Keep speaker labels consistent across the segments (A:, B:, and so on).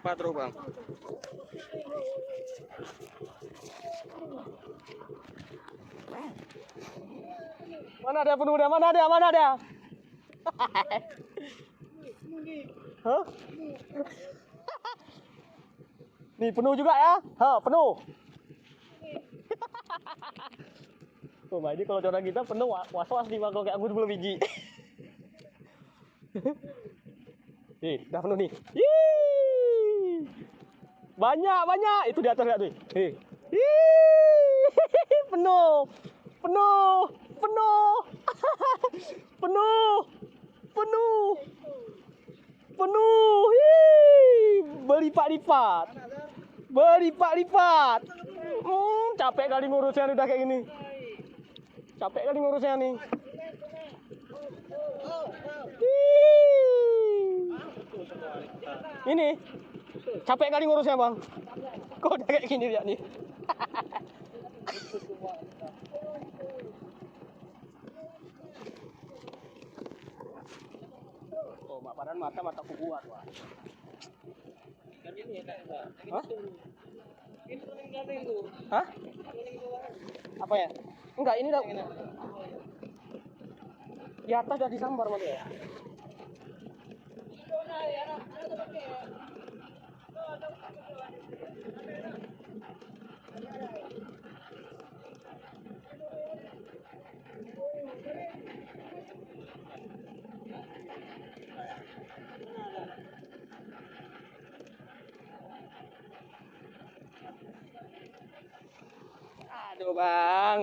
A: Patro bang. Mana ada penuh dia? Mana ada? Mana ada? Hah? Nih penuh juga ya? Ha, penuh. Tuh, Mbak, ini kalau orang kita penuh was-was nih Bang, kalau kayak aku 10 biji. Nih, udah penuh nih. Yee! Banyak, banyak. Itu di atas lihat tuh. Hei. Penuh. Penuh. Penuh. Penuh. Penuh. Penuh. Berlipat-lipat. Berlipat-lipat. Capek kali ngurusnya udah kayak gini. Capek kali ngurusnya nih. Ini capek kali ngurusnya bang. Kok udah kayak gini lihat nih. Oh, mak padan mata kuat wah. Hah? Hah? Apa ya? Enggak, ini udah di atas udah disambar mas ya. Aduh bang.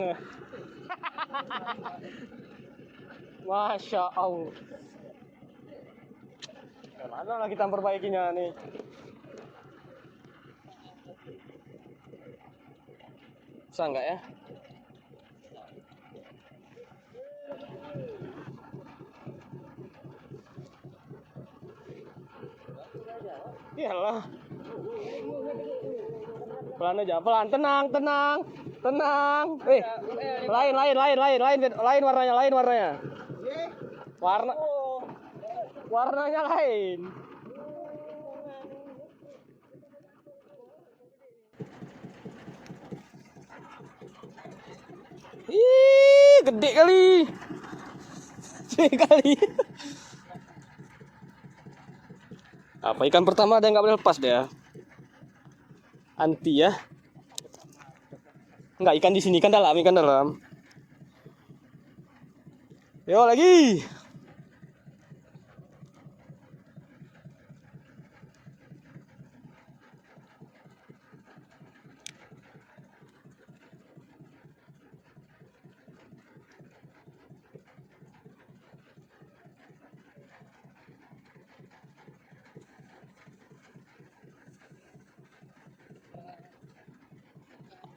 A: Masya Allah. Mana lah kita perbaikinya nih. Bisa enggak ya? Iyalah. Pelan aja, pelan, tenang, tenang, tenang. Lain warnanya. Warnanya lain. Ih, gede kali. Gede kali. Apa ikan pertama ada nggak boleh lepas deh ya? Anti ya. Enggak, ikan di sini, ikan dalam, ikan dalam. Yo lagi.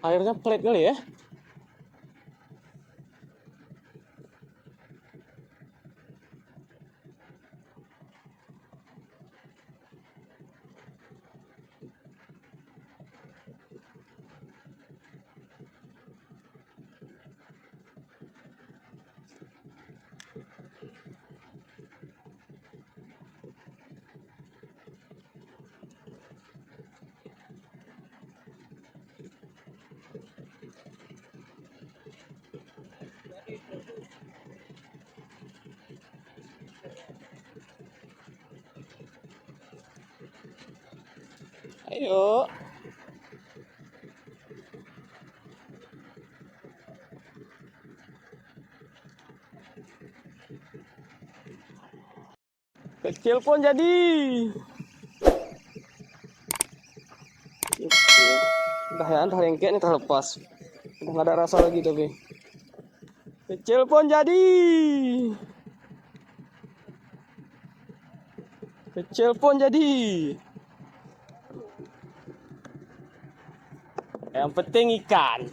A: Airnya pelit kali ya. Ayo. Kecil pun jadi. Udah ya, entah lengket nih terlepas. Udah nggak ada rasa lagi tapi. Kecil pun jadi. Kecil pun jadi. Yang penting ikan.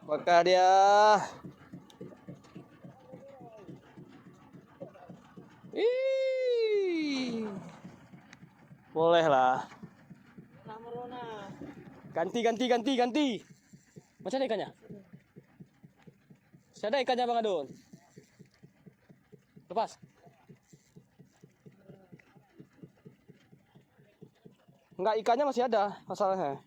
A: Apakah dia? Boleh lah. Ganti. Masih ada ikannya? Masih ada ikannya Bang Adun? Lepas. Enggak, ikannya masih ada masalahnya.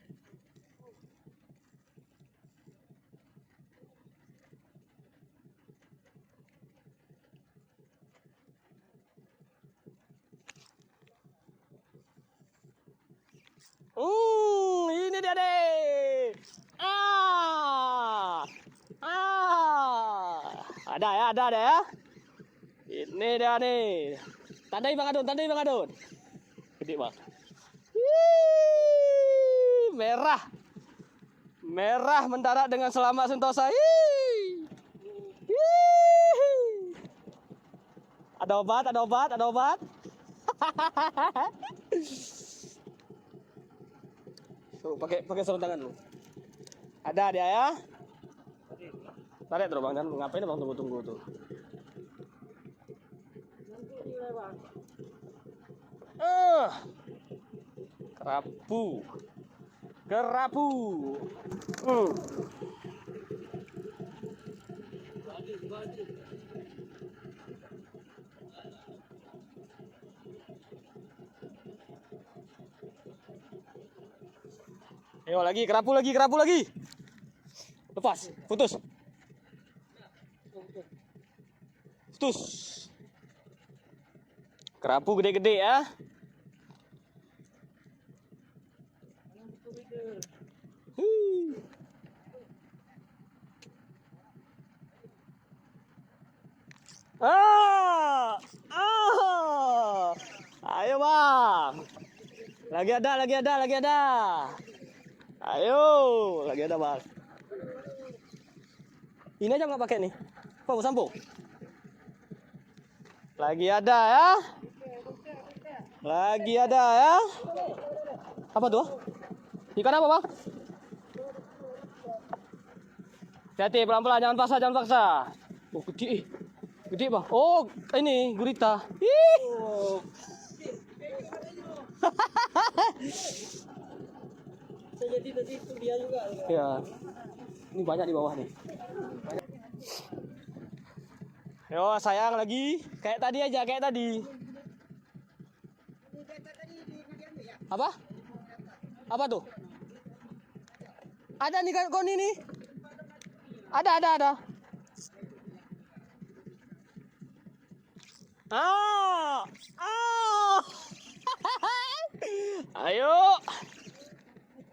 A: Ini dia deh. Ada ya. Ini dia nih. Tandai Bang Adun. Gede Bang. Merah mendarat dengan selamat sentosa. Ada obat. Pakai sarung tangan dulu. Ada dia ya. Tarik terus Bang, dan ngapain Bang tunggu tuh. Kerapu. Ayo lagi, kerapu lagi. Lepas, putus. Kerapu gede-gede ya. Ayo Bang. Lagi ada. Ayo, lagi ada Bang. Ini aja nggak pakai nih. Apa mau sambung? Lagi ada ya. Apa tuh? Ikan apa Bang? Hati-hati, pelan-pelan, jangan paksa. Oh, gede Bang. Oh, ini gurita.
B: Jadi tadi itu dia juga.
A: Ya. Ini banyak di bawah nih. Yo, sayang lagi. Kayak tadi aja. Apa tuh? Ada nih kan koni nih. Ada. Ayo.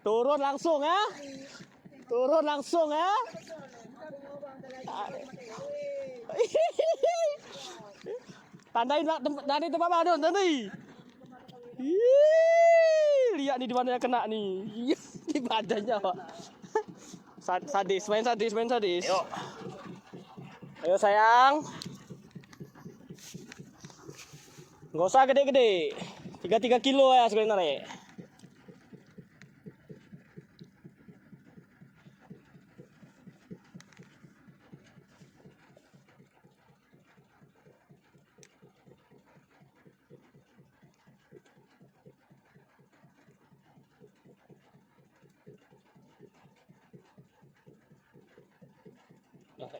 A: Turun langsung ya. Tandain dari tempat Adun, tandai. Lihat nih di mana yang kena nih. Di badannya, Pak. Sadis. Ayo sayang. Nggak usah gede-gede. 3 kilo ya sekali narik.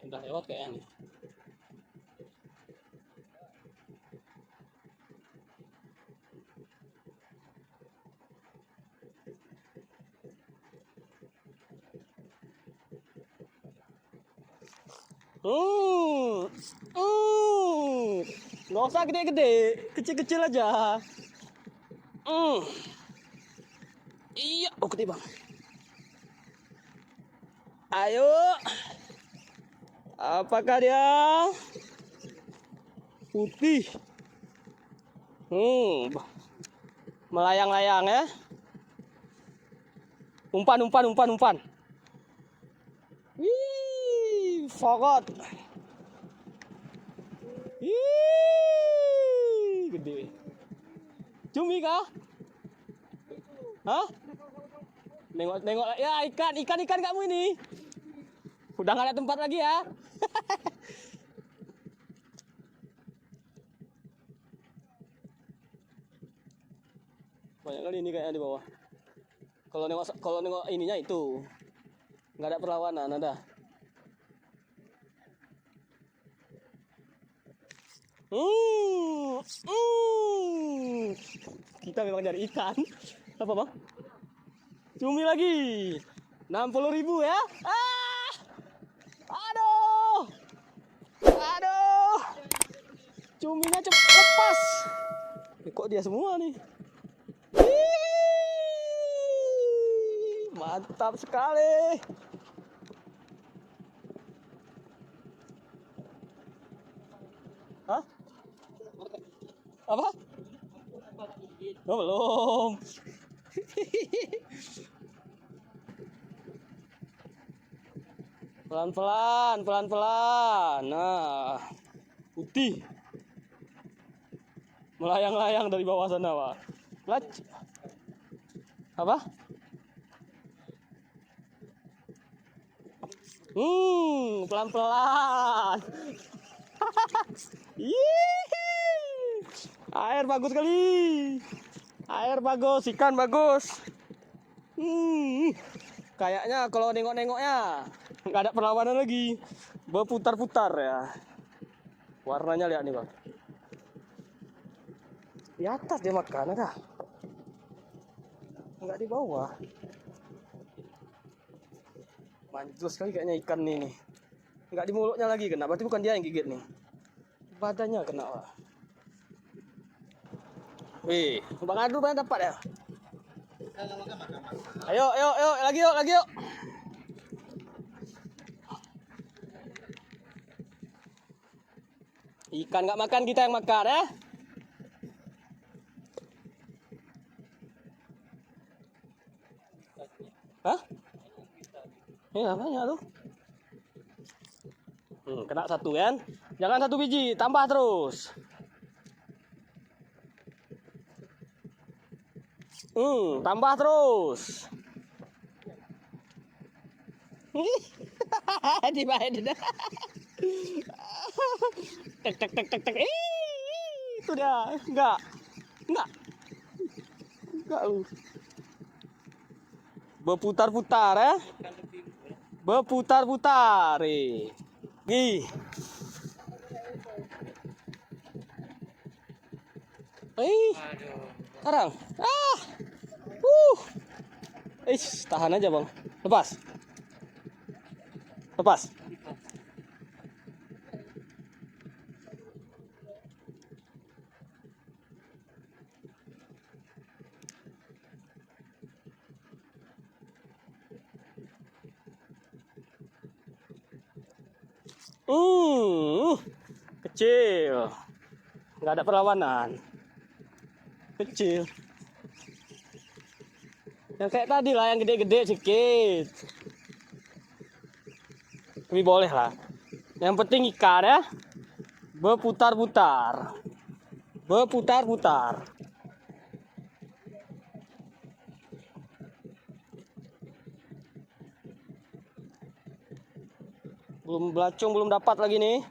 A: Udah lewat kayaknya nih. Nggak usah gede-gede, kecil-kecil aja. Iya, oh gede Bang. Ayo. Apakah dia putih? Melayang-layang ya. Umpan. Wih, fogot. Gede. Cumi kah? Hah? Nengok ya, ikan kamu ini. Udah nggak ada tempat lagi ya. Banyak kali ini kayaknya di bawah. Kalau nengok ininya itu nggak ada perlawanan, ada. Hmm, hmm. Kita memang nyari ikan. Apa bang? Cumi lagi. 60.000 ya? Ah, aduh, aduh. Cuminya cepat lepas. Kok dia semua nih? Mantap sekali. Hah? Apa? Oh, belum. Pelan-pelan, pelan-pelan. Nah, putih. Melayang-layang dari bawah sana, Pak. Lac. Apa? Pelan-pelan. Air bagus sekali. Air bagus, ikan bagus. Kayaknya kalau nengok-nengoknya nggak ada perlawanan lagi. Berputar-putar ya. Warnanya lihat nih bang. Di atas dia makan ada. Nggak di bawah. Manjur sekali kayaknya ikan nih. Nggak di mulutnya lagi kena. Berarti bukan dia yang gigit nih. Badannya kena lah. Wih, Bang Adu mana dapat ya? Ayo, lagi yuk. Ikan nggak makan, kita yang makan ya. Hah? Ini apanya tuh? Kena satu kan? Jangan satu biji, tambah terus. Tambah terus. Di mana? Tek. Itu dia. Enggak lu. Berputar-putar ya. Berputar-putar. Gih. Sekarang. Tahan aja bang. Lepas. Kecil. Nggak ada perlawanan. Kecil. Yang kayak tadi lah, yang gede-gede sedikit. Tapi boleh lah. Yang penting ikan ya. Berputar-putar. Belum belacung, belum dapat lagi nih.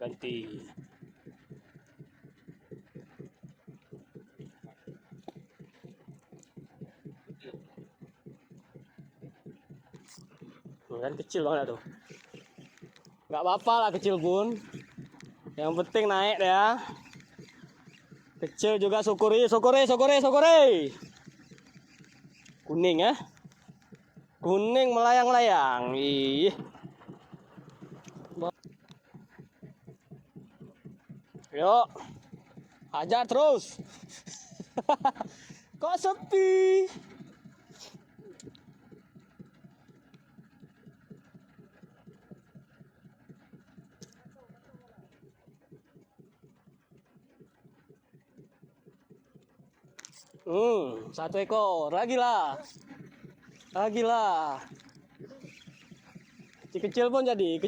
A: Ganti. Kan kecil banget tuh. Nggak apa-apa lah kecil pun. Yang penting naik ya. Kecil juga syukuri. Kuning ya. Kuning melayang-layang. Ih. Yuk. Hajar terus. Kok sepi? Satu ekor. Lagi lah. Kecil-kecil pun jadi.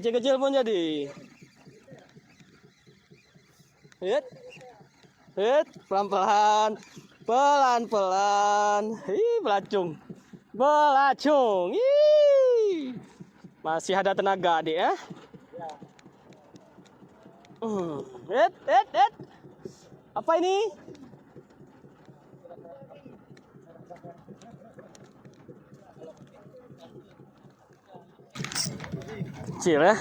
A: Hit. Pelan-pelan. Belacung. Masih ada tenaga adik ya. Hit. Apa ini? kecil ya.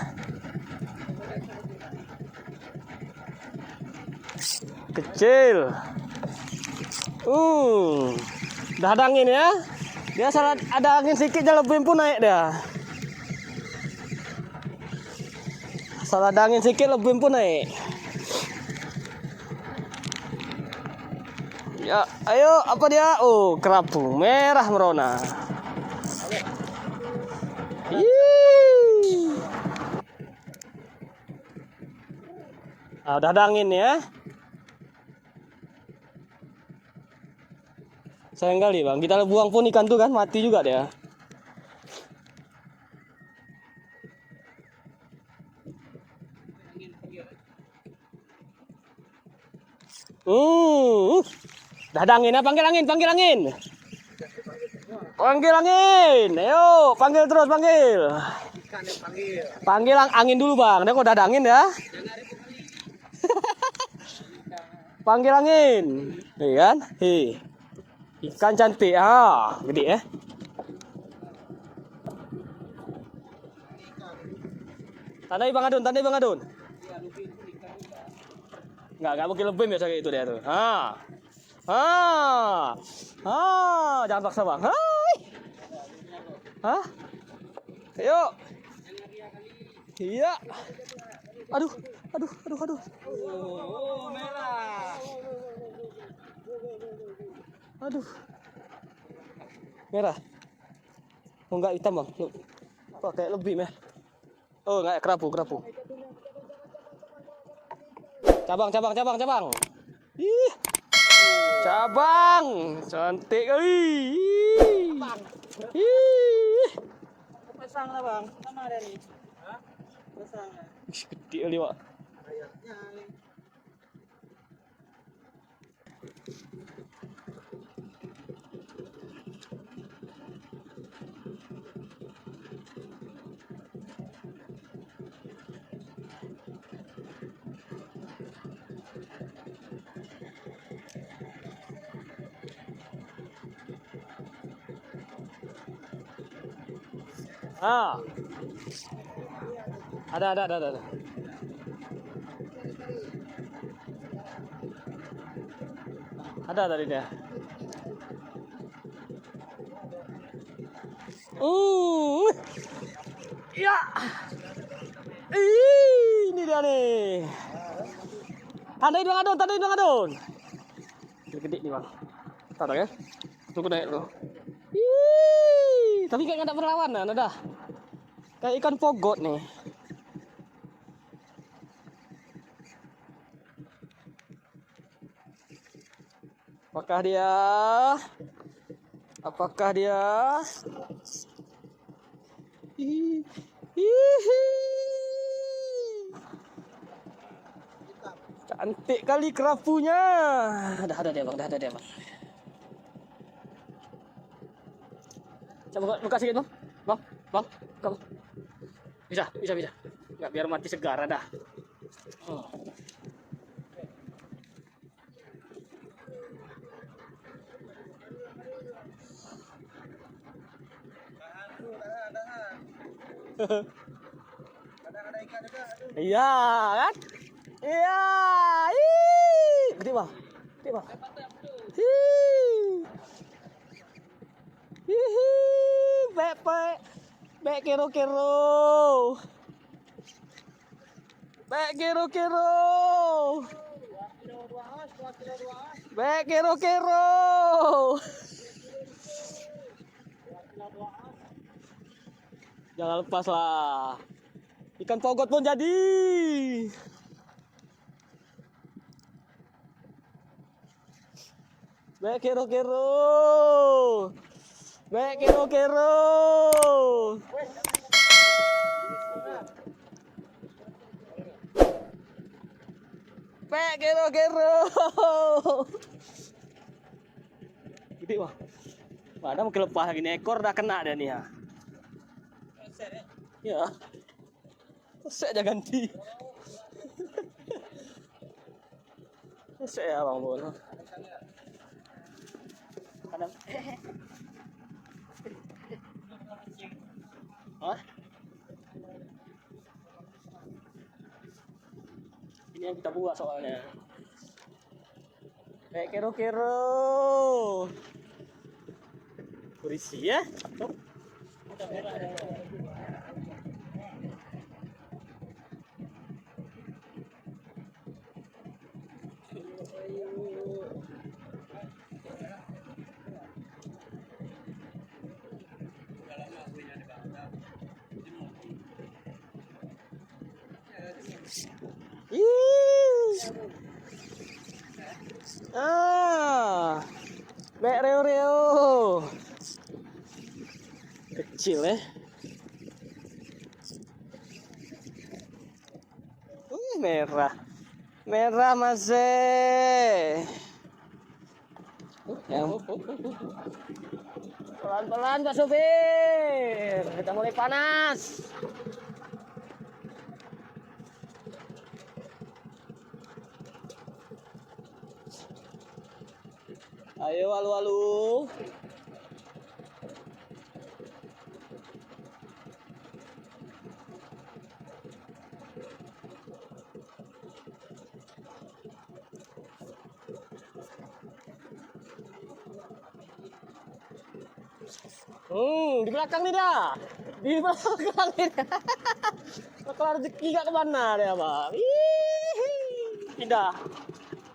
A: Kecil. Udah ada angin ya. Dia salah ada angin sedikit jalan pun naik dia. Salah ada angin sedikit lebih pun naik. Ya, ayo apa dia? Oh, kerapu merah merona. Udah ada angin ya. Sayang kali bang, kita buang pun ikan tuh kan mati juga dia. Udah ada angin ya, panggil angin, panggil angin. Panggil angin, ayo panggil terus panggil. Panggil angin dulu bang, dia kok udah ada angin ya. Panggil angin, iya kan? Ikan cantik, gede ya. Tandai bang Adun, tandai bang Adun. Nggak mungkin lebih biasa kayak itu dia tuh. Jangan paksa bang. Ayo. Iya. Aduh. Oh, merah. Aduh. Merah. Oh, enggak hitam bang. Kok kayak lebih meh. Oh, enggak kerapu. Cabang. Ih. Cabang. Cantik kali. Ih.
B: Pasang lah bang, sama ada nih. Pasang.
A: Gede kali pak. Ada. Ada tadi dia. Ya. Ini dia nih. Tandai dong Adun. Gede nih bang. Tahu ya? Tunggu naik lo. Tapi kayak nggak ada perlawanan, ada. Kayak ikan pogot nih. Apakah dia? Cantik kali kerapunya. Ada dia bang. Coba buka sedikit bang. Bang. Bisa. Nggak biar mati segar ada.
B: Ada ikan juga.
A: Iya kan? Iya. Gede bang. Bek kero. Bek kero. Jangan lepas lah. Ikan pogot pun jadi. Bek kero. Bek kero. Gede wah. Ada mungkin lepas lagi nih, ekor udah kena dia nih ya. Ya. Saya aja ganti. Saya bang Bol. Kadang. Hah? Ini yang kita buat soalnya. Kayak kero-kero. Berisi ya. Bek reo-reo. Kecil ya. Merah. Merah masih. Pelan-pelan Pak Sopir. Kita mulai panas. Ayo alu-alu. Di belakang nih dah. Di belakang nih dah. Kalau rezeki gak kemana dia bang. Pindah.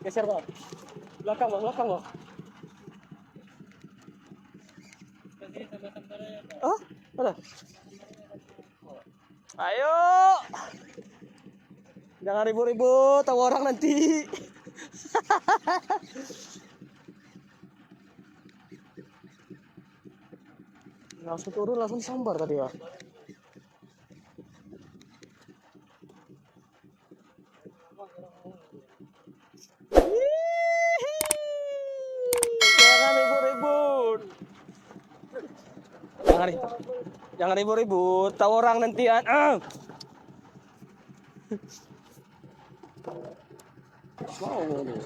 A: Geser bang. Belakang bang, belakang bang. Oh, mana? Ayo. Jangan ribut-ribut, tahu orang nanti. Langsung turun, langsung sambar tadi ya. Jangan ribut-ribut. Jangan ribut-ribut, tahu orang nantian. Mau nih.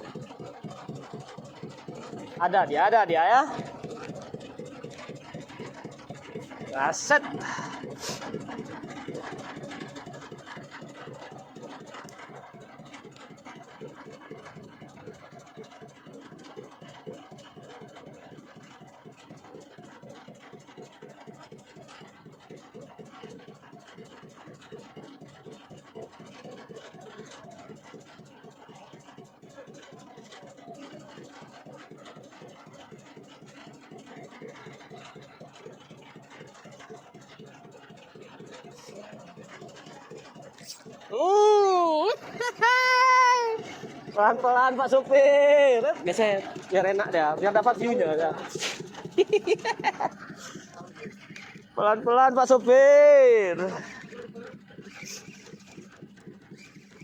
A: Ada dia ya. Aset. Pelan-pelan Pak Supir. Geser biar enak dah, biar dapat view-nya dah. Pelan-pelan Pak Supir.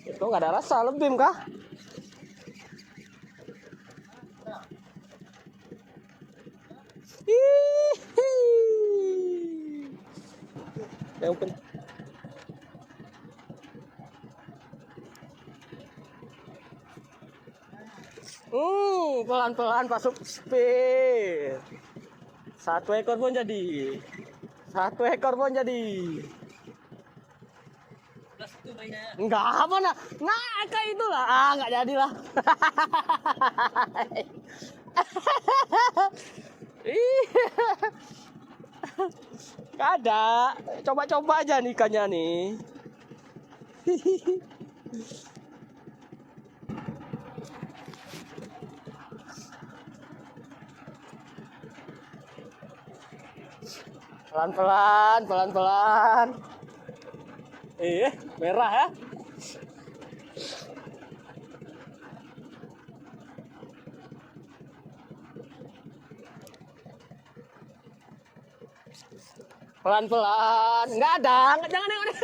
A: Itu nggak ada rasa lebih kah? Yang penting pelan-pelan Pak Supir. Satu ekor pun jadi. Enggak apa nah. Nah, kayak itulah. Enggak jadilah. Enggak ada. Coba-coba aja nih ikannya nih. Pelan-pelan. Merah ya. Pelan-pelan. Enggak ada, jangan nengok.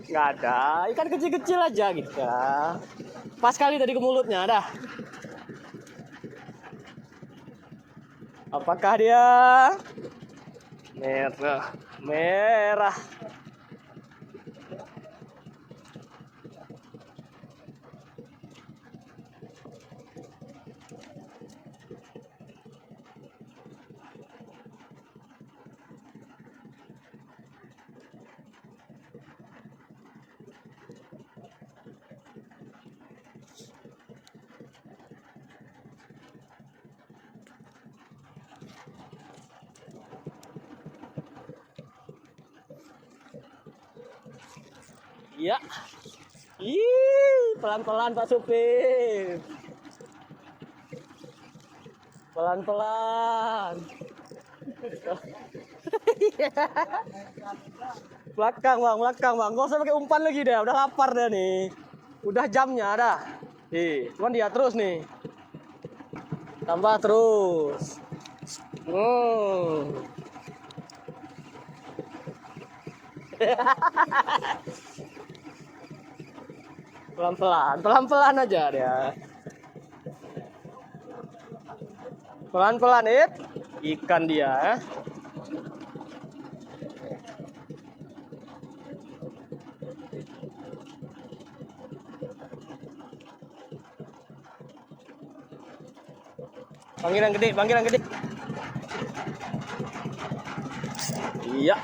A: Enggak ada, ikan kecil-kecil aja gitu. Pas kali tadi ke mulutnya, dah. Apakah dia merah? Iya. Ih, pelan-pelan Pak Supir. Pelan-pelan. Belakang bang, belakang bang. Gak usah pakai umpan lagi deh. Udah lapar deh nih. Udah jamnya dah. Cuman dia terus nih. Tambah terus. Pelan-pelan, pelan-pelan aja dia. Pelan-pelan, ikan dia. Panggil yang gede, panggil yang gede. Iya.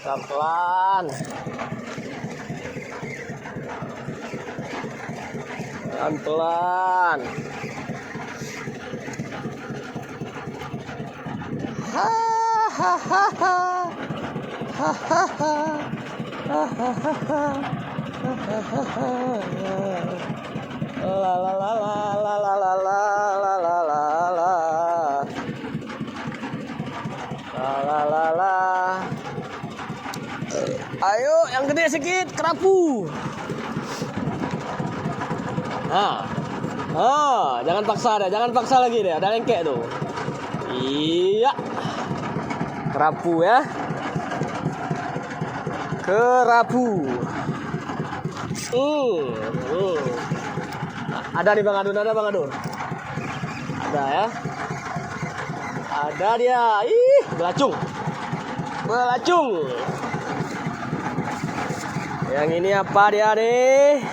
A: Pelan-pelan. Pelan-pelan. Hahaha. Hahaha. Hahaha. La la la la la la la la la la la la la la la. Ayo yang gede sedikit, kerapu. Jangan paksa deh, jangan paksa lagi deh, ada lengkek tuh. Iya, kerapu ya, kerapu. Ada nih Bang Adun, ada Bang Adun. Ada ya. Ada dia. Ih, belacung. Belacung. Yang ini apa dia nih?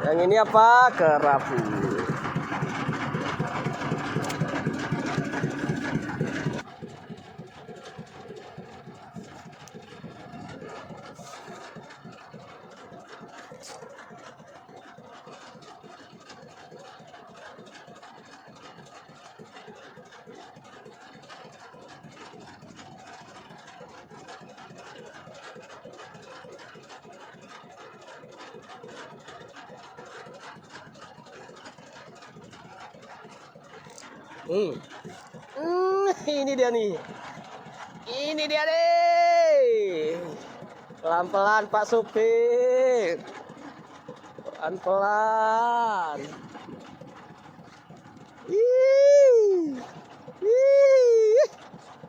A: Yang ini apa? Kerapu. Ini dia nih. Ini dia nih. Pelan-pelan Pak Supir. Pelan-pelan.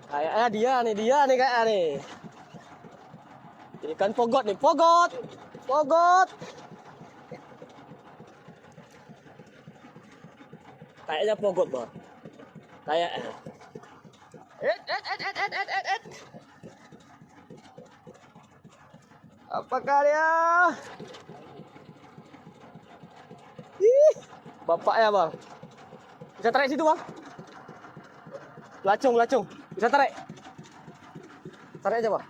A: Kayaknya dia nih kayaknya nih. Ikan pogot nih, pogot. Pogot. Kayaknya pogot, Bang. Kayaknya. Apakah dia? Bapaknya Bang. Bisa tarik situ Bang. Lacung. Bisa tarik. Tarik aja Bang.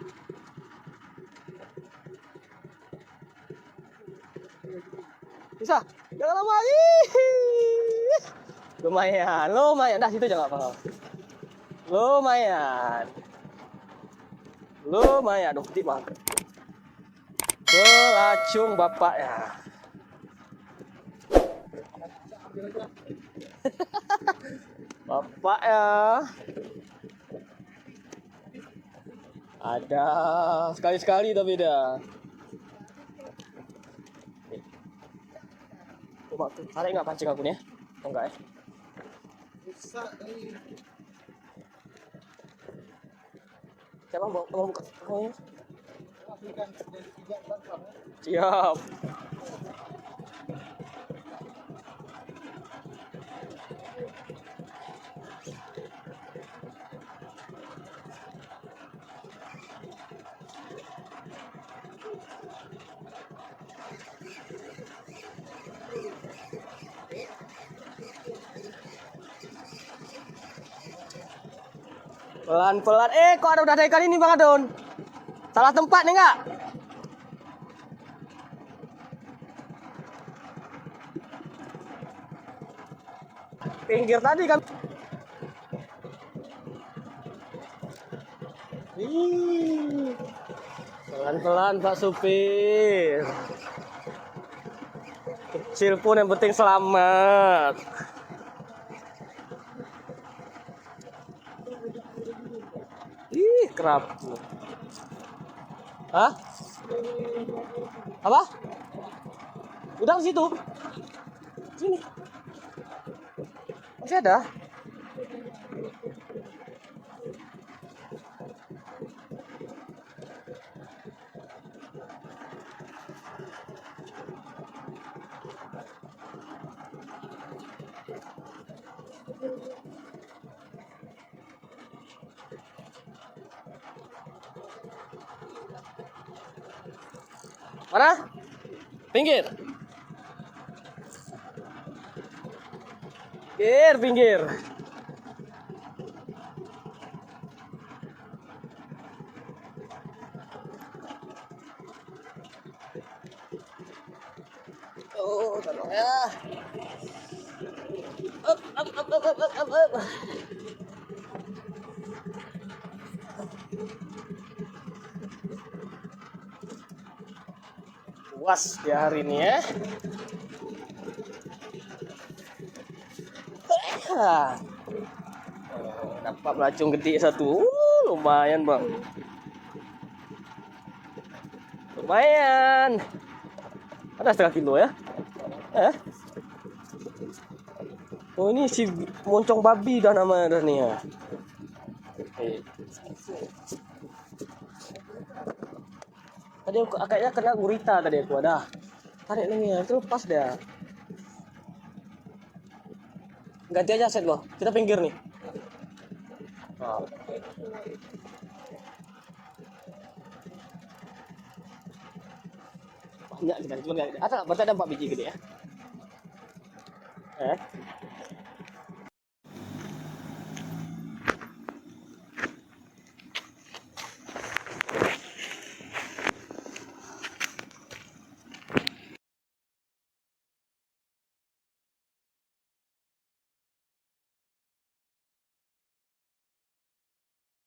A: Bisa. Jangan lama. Lumayan. Dah situ aja nggak apa-apa. Lumayan. Aduh, gede banget. Belacung bapaknya. Bapaknya. Ada sekali-sekali tapi dah. Coba tuh, tarik nggak pancing aku nih ya? Oh enggak ya? Bisa. Siapa mau buka? Siap. Pelan-pelan. Kok udah ada ikan ini Bang Adon? Salah tempat nih enggak? Pinggir tadi kan. Pelan Pak Supir. Kecil pun yang penting selamat. Ih, kerap. Hah? Apa? Udah ke situ. Sini. Masih ada? Mana? Pinggir. Pinggir. Oh, tolong ya. Up. Puas dia hari ini ya. Dapat belacung gede satu. Lumayan bang. Lumayan. Ada setengah kilo ya. Oh ini si moncong babi dah namanya dah nih ya. Tadi aku agaknya kena gurita tadi aku ada. Tarik lagi ya, itu lepas dia. Ganti aja set loh. Kita pinggir nih. Oh. Banyak kita cuma ada berarti ada 4 biji gede ya.